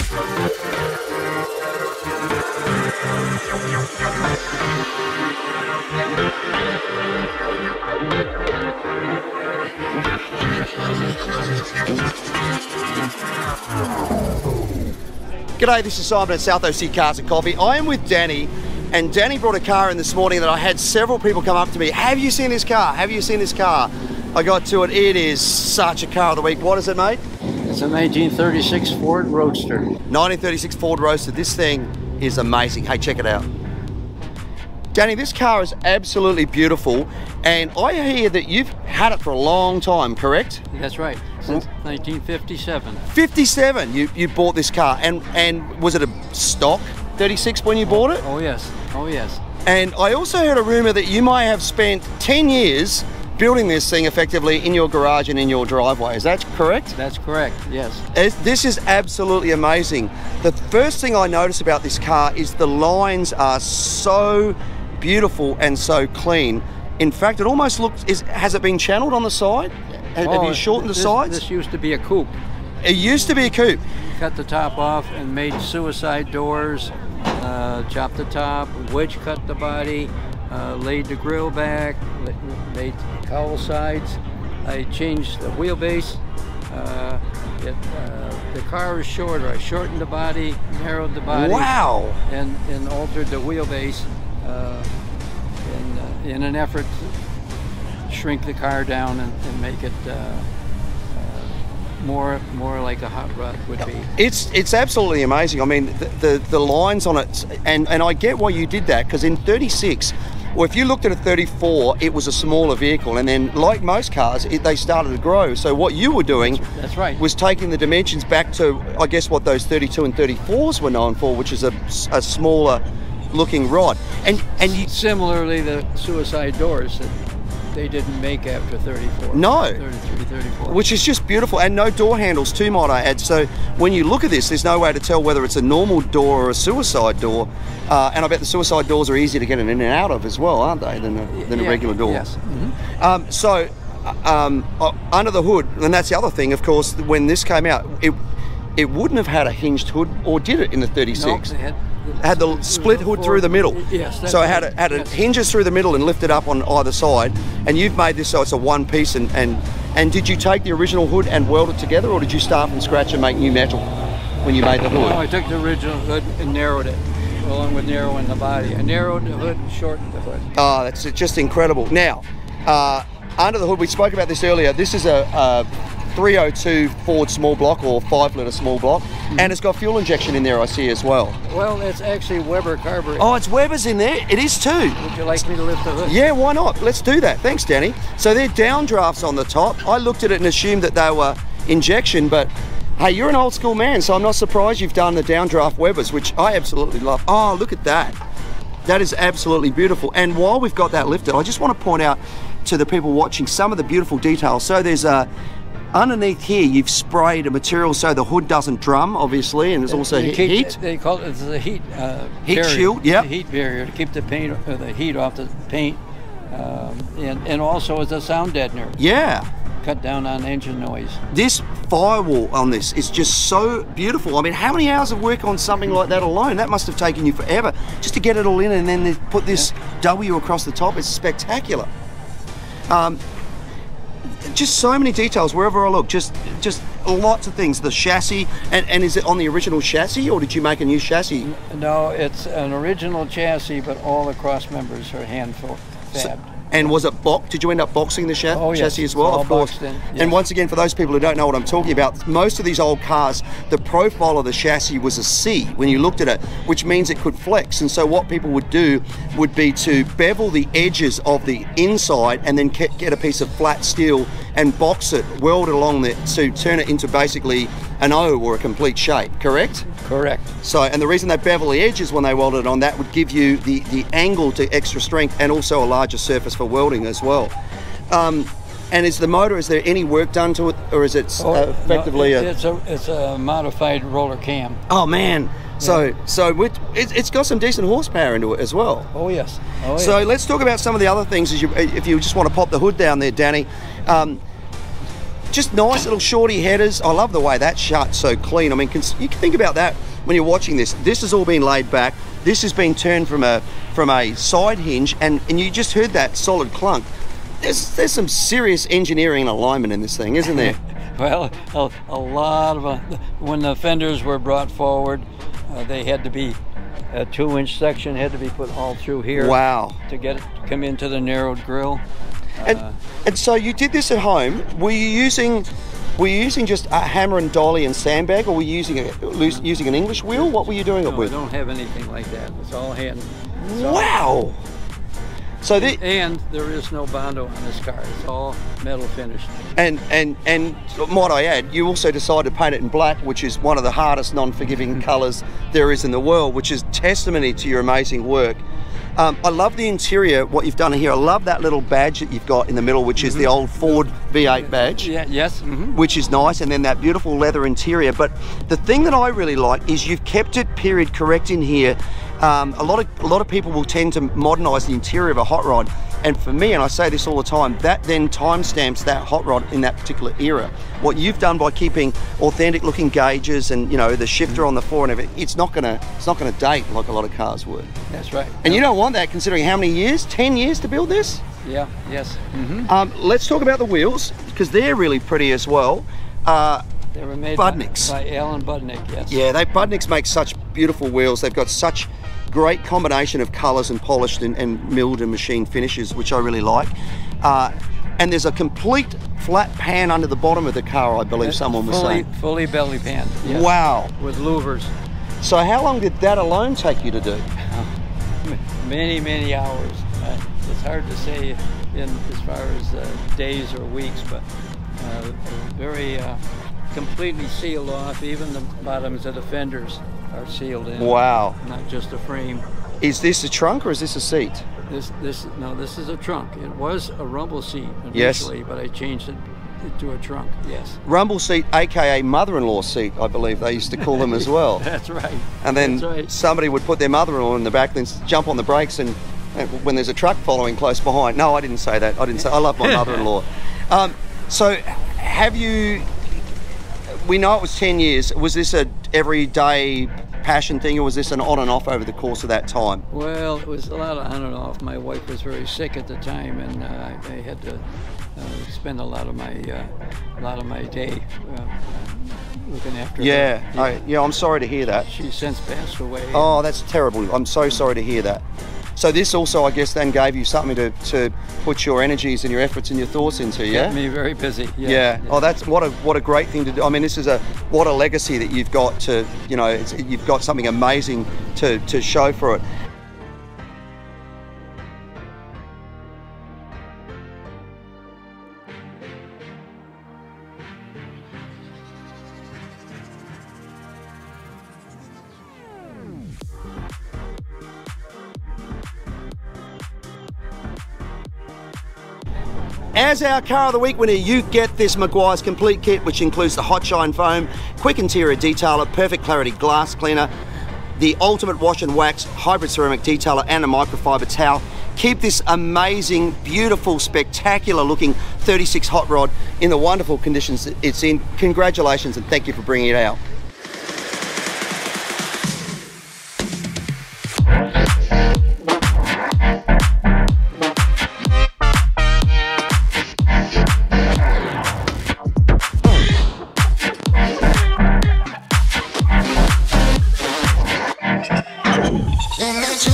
G'day, this is Simon at South OC Cars and Coffee. I am with Danny, and Danny brought a car in this morning that I had several people come up to me. Have you seen this car? Have you seen this car? I got to it. It is such a car of the week. What is it, mate? It's a 1936 Ford Roadster. 1936 Ford Roadster. This thing is amazing. Hey, check it out. Danny, this car is absolutely beautiful, and I hear that you've had it for a long time, correct? That's right, since 1957. 57, you bought this car, and was it a stock 36 when you bought it? Oh yes, oh yes. And I also heard a rumor that you might have spent 10 years building this thing effectively in your garage and in your driveway. Is that correct? That's correct, yes. This is absolutely amazing. The first thing I notice about this car is the lines are so beautiful and so clean. In fact, it almost looks, has it been channeled on the side? Have you shortened the sides? This used to be a coupe. It used to be a coupe. Cut the top off and made suicide doors, chopped the top, wedge cut the body, laid the grill back, made cowl sides. I changed the wheelbase. The car is shorter. I shortened the body, narrowed the body. Wow! And altered the wheelbase in an effort to shrink the car down and make it more like a hot rod would be. It's absolutely amazing. I mean, the lines on it, and I get why you did that, because in 36, or if you looked at a 34, it was a smaller vehicle, and then like most cars, they started to grow. So what you were doing, that's right, was taking the dimensions back to, I guess, what those 32 and 34s were known for, which is a smaller looking rod. And you, similarly, the suicide doors that they didn't make after 34. No. 33, 34. Which is just beautiful, and no door handles too, might I add. So when you look at this, there's no way to tell whether it's a normal door or a suicide door. And I bet the suicide doors are easier to get in and out of as well, aren't they, than a regular door? Yes. Mm-hmm. Under the hood, and that's the other thing, of course, when this came out, it wouldn't have had a hinged hood, or did it in the 36? Nope, had the split hood through the middle. Yes. So it had it hinges through the middle and lifted up on either side. And you've made this so it's a one piece. And did you take the original hood and weld it together, or did you start from scratch and make new metal when you made the hood? No, I took the original hood and narrowed it, along with narrowing the body. I narrowed the hood and shortened the hood. Oh, that's just incredible. Now, under the hood, we spoke about this earlier. This is a 302 Ford small block, or 5-litre small block, and it's got fuel injection in there, I see, as well. Well, it's actually Weber carburetor. Oh, it's Weber's in there? It is too. Would you like me to lift the hood? Yeah, why not? Let's do that. Thanks, Danny. So they're downdrafts on the top. I looked at it and assumed that they were injection, but hey, you're an old school man, so I'm not surprised you've done the downdraft Webers, which I absolutely love. Oh, look at that. That is absolutely beautiful. And while we've got that lifted, I just want to point out to the people watching some of the beautiful details. So there's underneath here, you've sprayed a material so the hood doesn't drum, obviously, and there's also heat. They call it the heat heat shield. Yeah, heat barrier to keep the paint, the heat off the paint, and also as a sound deadener. Yeah, cut down on engine noise. This firewall on this is just so beautiful. I mean, how many hours of work on something like that alone? That must have taken you forever just to get it all in, and then they put this W across the top. It's spectacular. Just so many details wherever I look, just lots of things. The chassis, and is it on the original chassis, or did you make a new chassis? No, it's an original chassis, but all the cross members are hand fabbed. And was it boxed? Did you end up boxing the chassis as well? All of course. Boxed in, yes. And once again, for those people who don't know what I'm talking about, most of these old cars, the profile of the chassis was a C when you looked at it, which means it could flex. And so what people would do would be to bevel the edges of the inside and then get a piece of flat steel and box it, weld it along there to turn it into basically an O or a complete shape, correct? Correct. So, and the reason they bevel the edges when they weld it on, that would give you the angle to extra strength and also a larger surface for welding as well. And is the motor, is there any work done to it, or is it effectively it's a modified roller cam. Oh man, so it's got some decent horsepower into it as well. Oh yes. Oh, yes. So let's talk about some of the other things if you just want to pop the hood down there, Danny. just nice little shorty headers. I love the way that shut's so clean. I mean, you can think about that when you're watching this. This has all been laid back. This has been turned from a side hinge, and you just heard that solid clunk. There's some serious engineering and alignment in this thing, isn't there? Well, a lot of when the fenders were brought forward, they had to be a 2-inch section had to be put all through here. Wow! To get it to come into the narrowed grille. And so you did this at home. Were you using just a hammer and dolly and sandbag, or were you using an English wheel? What were you doing it with? I don't have anything like that. It's all hand. Wow! So and there is no Bondo on this car. It's all metal finished. And might I add, you also decided to paint it in black, which is one of the hardest non-forgiving colours there is in the world, which is testimony to your amazing work. I love the interior, what you've done here. I love that little badge that you've got in the middle, which is the old Ford V8 badge. Yeah, yes. Which is nice, and then that beautiful leather interior. But the thing that I really like is you've kept it period correct in here. A lot of people will tend to modernise the interior of a hot rod, and for me, and I say this all the time, that then timestamps that hot rod in that particular era. What you've done by keeping authentic looking gauges and, you know, the shifter on the floor and everything, it's not gonna date like a lot of cars would. That's right. And you don't want that, considering how many years? 10 years to build this? Yeah. Yes. Let's talk about the wheels, because they're really pretty as well. They were made Budniks. by Alan Budnik, yes. Yeah, Budniks make such beautiful wheels. They've got such great combination of colours and polished and milled and machined finishes, which I really like. And there's a complete flat pan under the bottom of the car, I believe someone was saying. Fully belly panned. Yes. Wow. With louvers. So how long did that alone take you to do? Many, many hours. It's hard to say as far as days or weeks, but very completely sealed off. Even the bottoms of the fenders are sealed in. Wow. Not just a frame. Is this a trunk or is this a seat? This is a trunk. It was a rumble seat initially, but I changed it to a trunk. Yes. Rumble seat, aka mother-in-law seat, I believe they used to call them as well. That's right. And then somebody would put their mother-in-law in the back, then jump on the brakes, and when there's a truck following close behind. No, I didn't say that. I love my mother-in-law. So have you? We know it was 10 years. Was this a everyday passion thing, or was this an on and off over the course of that time? Well, it was a lot of on and off. My wife was very sick at the time, and I had to spend a lot of my day looking after her. Yeah, I'm sorry to hear that. She's since passed away. Oh, that's terrible. I'm so sorry to hear that. So this also, I guess, then gave you something to put your energies and your efforts and your thoughts into, yeah? Kept me very busy. Yeah. Oh, that's what a great thing to do. I mean, this is what a legacy that you've got to, you know, you've got something amazing to show for it. As our car of the week winner, you get this Meguiar's complete kit, which includes the hot shine foam, quick interior detailer, perfect clarity glass cleaner, the ultimate wash and wax hybrid ceramic detailer, and a microfiber towel. Keep this amazing, beautiful, spectacular looking 36 hot rod in the wonderful conditions it's in. Congratulations, and thank you for bringing it out. Let's